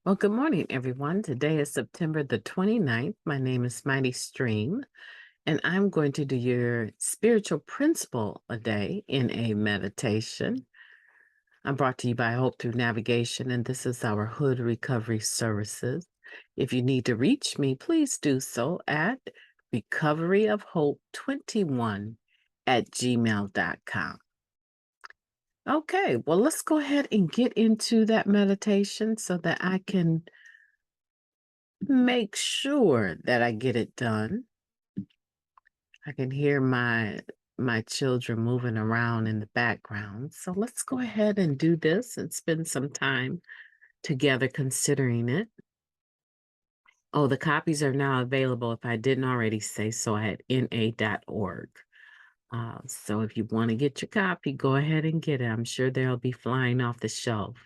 Well, good morning, everyone. Today is September the 29th. My name is MightyStream, and I'm going to do your spiritual principle a day in a meditation. I'm brought to you by Hope Through Navigation, and this is our Hood Recovery Services. If you need to reach me, please do so at recoveryofhope21@gmail.com. Okay, well, let's go ahead and get into that meditation so that I can make sure that I get it done. I can hear my children moving around in the background. So let's go ahead and do this and spend some time together considering it. Oh, the copies are now available if I didn't already say so at na.org. So if you want to get your copy, go ahead and get it. I'm sure they'll be flying off the shelf.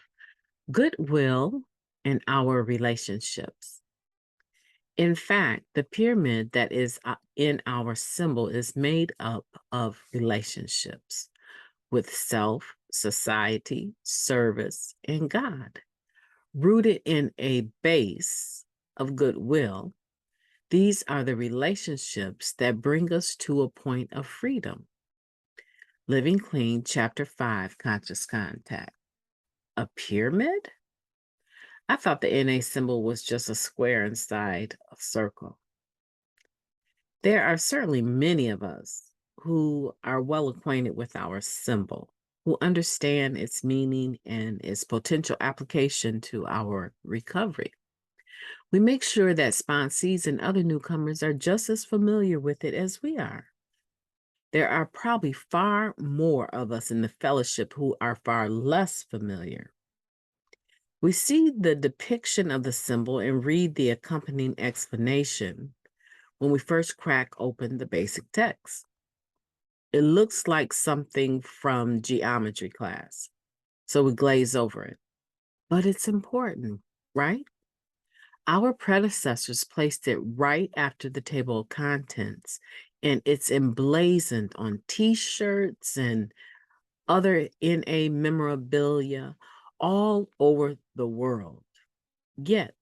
Goodwill and Our Relationships. In fact, the pyramid that is in our symbol is made up of relationships with self, society, service, and God. Rooted in a base of goodwill, these are the relationships that bring us to a point of freedom. Living Clean, Chapter 5, Conscious Contact. A pyramid? I thought the NA symbol was just a square inside a circle. There are certainly many of us who are well acquainted with our symbol, who understand its meaning and its potential application to our recovery. We make sure that sponsees and other newcomers are just as familiar with it as we are. There are probably far more of us in the fellowship who are far less familiar. We see the depiction of the symbol and read the accompanying explanation when we first crack open the basic text. It looks like something from geometry class, so we glaze over it. But it's important, right? Our predecessors placed it right after the table of contents, and it's emblazoned on T-shirts and other NA memorabilia all over the world. Yet,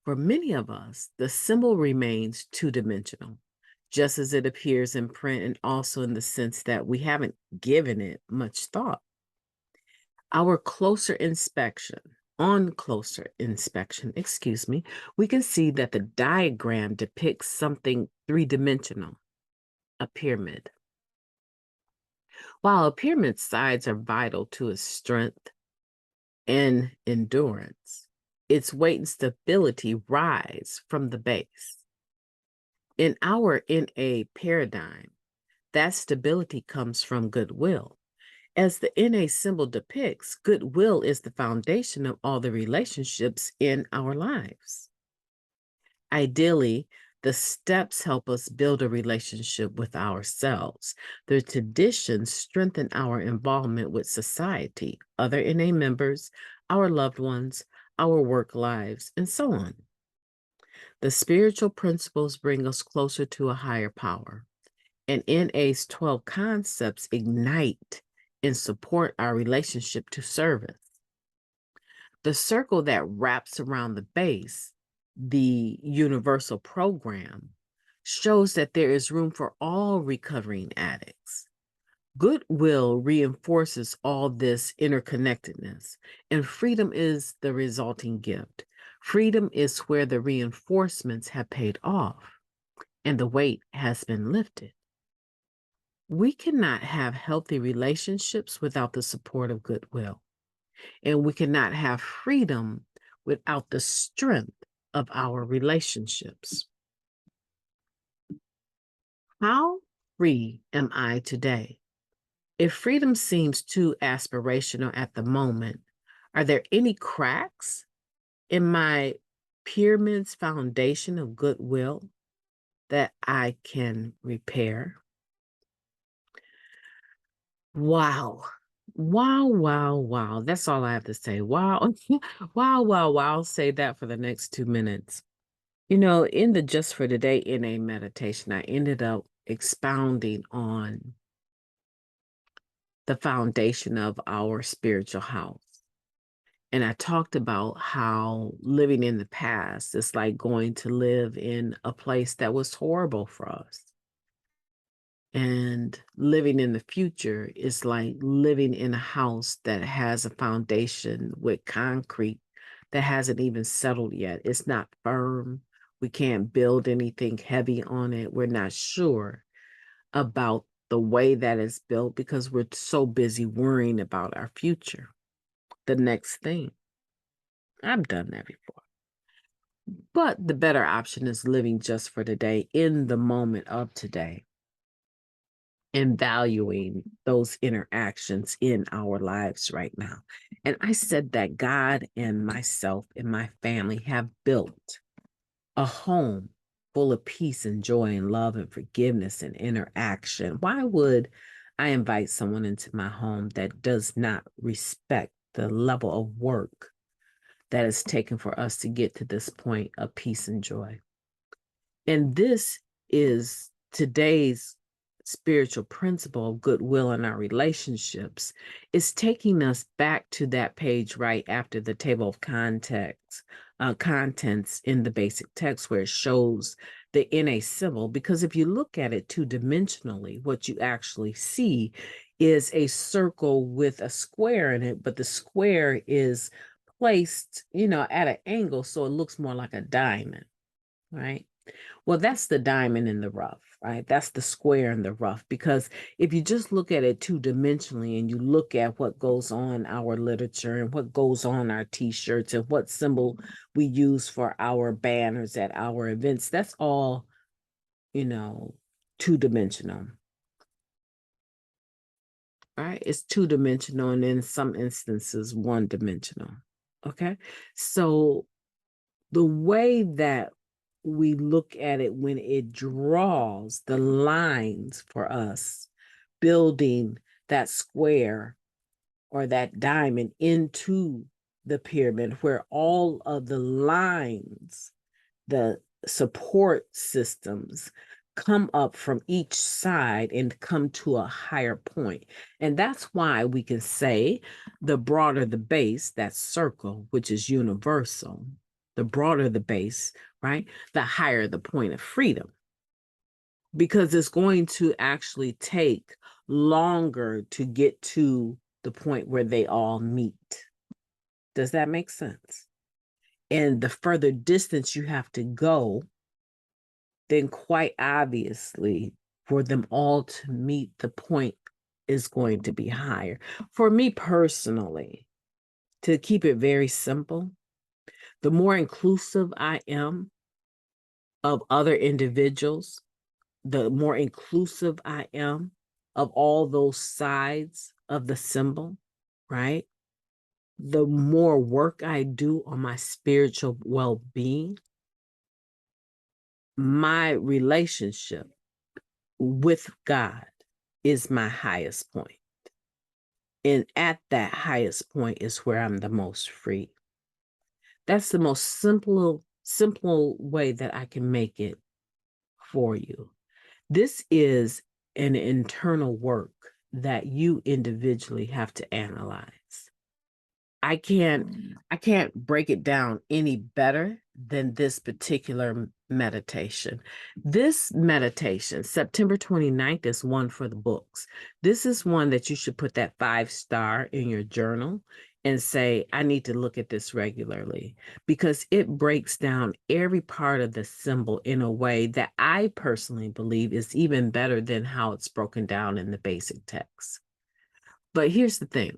for many of us, the symbol remains two-dimensional, just as it appears in print and also in the sense that we haven't given it much thought. On closer inspection, we can see that the diagram depicts something three-dimensional, a pyramid. While a pyramid's sides are vital to its strength and endurance, its weight and stability rise from the base. In our NA paradigm, that stability comes from goodwill. As the NA symbol depicts, goodwill is the foundation of all the relationships in our lives. Ideally, the steps help us build a relationship with ourselves. The traditions strengthen our involvement with society, other NA members, our loved ones, our work lives, and so on. The spiritual principles bring us closer to a higher power, and NA's 12 concepts ignite and support our relationship to service. The circle that wraps around the base, the universal program, shows that there is room for all recovering addicts. Goodwill reinforces all this interconnectedness, and freedom is the resulting gift. Freedom is where the reinforcements have paid off and the weight has been lifted. We cannot have healthy relationships without the support of goodwill, and we cannot have freedom without the strength of our relationships. How free am I today? If freedom seems too aspirational at the moment, are there any cracks in my pyramid's foundation of goodwill that I can repair? Wow. Wow, wow, wow. That's all I have to say. Wow. Wow, wow, wow. I'll say that for the next 2 minutes. In the Just for Today NA meditation, I ended up expounding on the foundation of our spiritual house. And I talked about how living in the past is like going to live in a place that was horrible for us. And living in the future is like living in a house that has a foundation with concrete that hasn't even settled yet. It's not firm. We can't build anything heavy on it. We're not sure about the way that it's built because we're so busy worrying about our future. The next thing. I've done that before. But the better option is living just for today, in the moment of today, and valuing those interactions in our lives right now. And I said that God and myself and my family have built a home full of peace and joy and love and forgiveness and interaction. Why would I invite someone into my home that does not respect the level of work that is taken for us to get to this point of peace and joy? And this is today's spiritual principle of goodwill in our relationships. Is taking us back to that page right after the table of contents in the basic text where it shows the NA symbol. Because if you look at it two-dimensionally, what you actually see is a circle with a square in it, but the square is placed, at an angle, so it looks more like a diamond, right? Well, that's the diamond in the rough, right? That's the square in the rough. Because if you just look at it two-dimensionally and you look at what goes on our literature and what goes on our t-shirts and what symbol we use for our banners at our events, that's all, two-dimensional, right? It's two-dimensional and in some instances, one-dimensional, okay? So the way that we look at it when it draws the lines for us, building that square or that diamond into the pyramid, where all of the lines, the support systems, come up from each side and come to a higher point. And that's why we can say the broader the base, that circle, which is universal, the broader the base, right? The higher the point of freedom. Because it's going to actually take longer to get to the point where they all meet. Does that make sense? And the further distance you have to go, then quite obviously for them all to meet, the point is going to be higher. For me personally, to keep it very simple, the more inclusive I am of other individuals, the more inclusive I am of all those sides of the symbol, right? The more work I do on my spiritual well-being, my relationship with God is my highest point. And at that highest point is where I'm the most free. That's the most simple way that I can make it for you. This is an internal work that you individually have to analyze. I can't break it down any better than this particular meditation. This meditation, September 29th, is one for the books. This is one that you should put that 5-star in your journal and say, I need to look at this regularly, because it breaks down every part of the symbol in a way that I personally believe is even better than how it's broken down in the basic text. But here's the thing.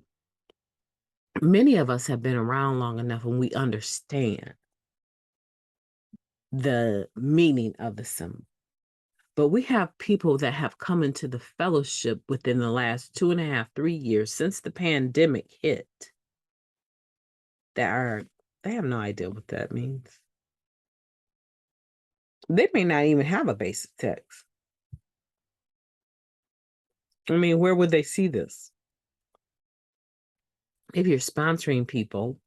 Many of us have been around long enough and we understand the meaning of the symbol. But we have people that have come into the fellowship within the last 2.5, 3 years since the pandemic hit they have no idea what that means. They may not even have a basic text. I mean, where would they see this? If you're sponsoring people,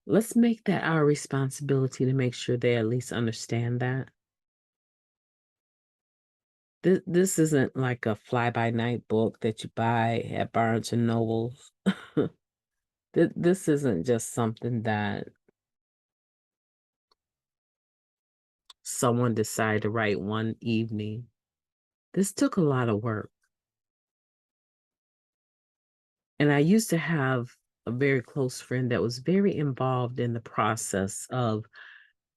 let's make that our responsibility to make sure they at least understand that. This isn't like a fly-by-night book that you buy at Barnes and Nobles. This isn't just something that someone decided to write one evening. This took a lot of work. And I used to have a very close friend that was very involved in the process of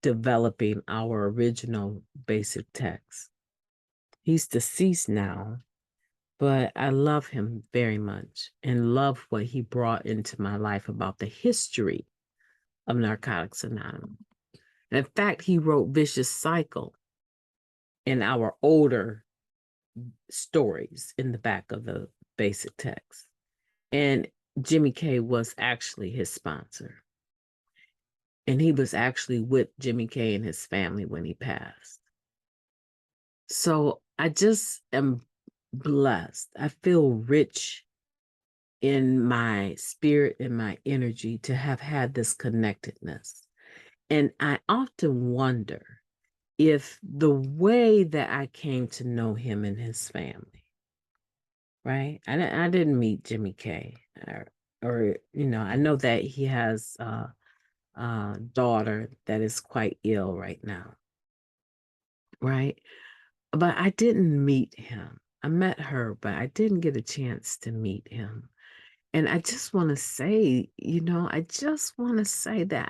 developing our original basic text. He's deceased now, but I love him very much and love what he brought into my life about the history of Narcotics Anonymous. In fact, he wrote Vicious Cycle in our older stories in the back of the basic text. And Jimmy K was actually his sponsor. And he was actually with Jimmy K and his family when he passed. So I just am blessed. I feel rich in my spirit and my energy to have had this connectedness. And I often wonder if the way that I came to know him and his family, right? I didn't meet Jimmy K, or I know that he has a daughter that is quite ill right now, right? But I didn't meet him. I met her, but I didn't get a chance to meet him. And I just want to say, I just want to say that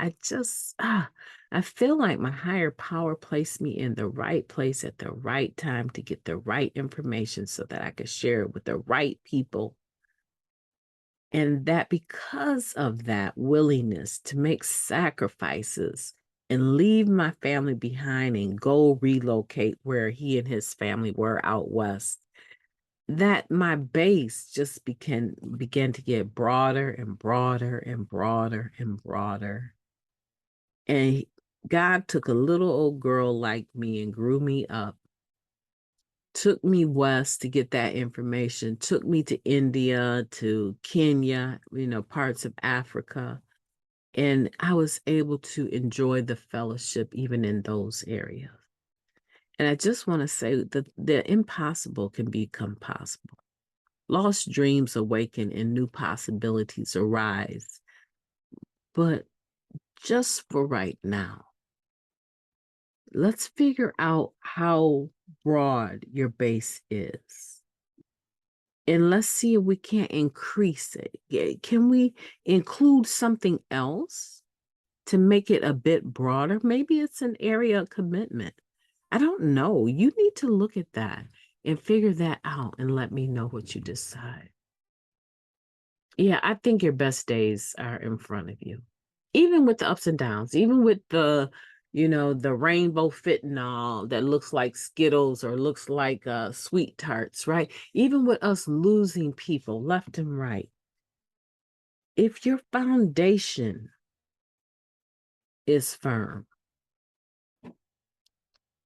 I feel like my higher power placed me in the right place at the right time to get the right information so that I could share it with the right people. And that because of that willingness to make sacrifices and leave my family behind and go relocate where he and his family were out west, that my base just began to get broader and broader and broader and broader. And God took a little old girl like me and grew me up, took me west to get that information, took me to India, to Kenya, parts of Africa. And I was able to enjoy the fellowship even in those areas. And I just want to say that the impossible can become possible. Lost dreams awaken and new possibilities arise. But just for right now, let's figure out how broad your base is. And let's see if we can't increase it. Can we include something else to make it a bit broader? Maybe it's an area of commitment. I don't know. You need to look at that and figure that out and let me know what you decide. Yeah, I think your best days are in front of you. Even with the ups and downs, even with the rainbow fentanyl that looks like Skittles or looks like sweet tarts, right? Even with us losing people left and right. If your foundation is firm,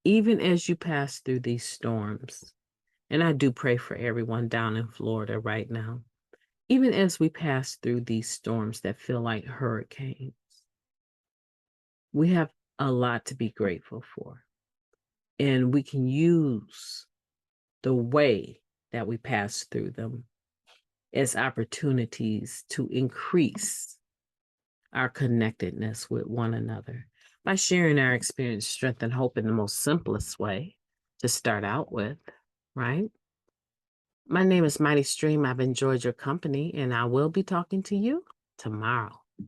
even as you pass through these storms, and I do pray for everyone down in Florida right now, even as we pass through these storms that feel like hurricanes, we have a lot to be grateful for. And we can use the way that we pass through them as opportunities to increase our connectedness with one another by sharing our experience, strength, and hope in the most simplest way to start out with, right? My name is Mighty Stream. I've enjoyed your company, and I will be talking to you tomorrow.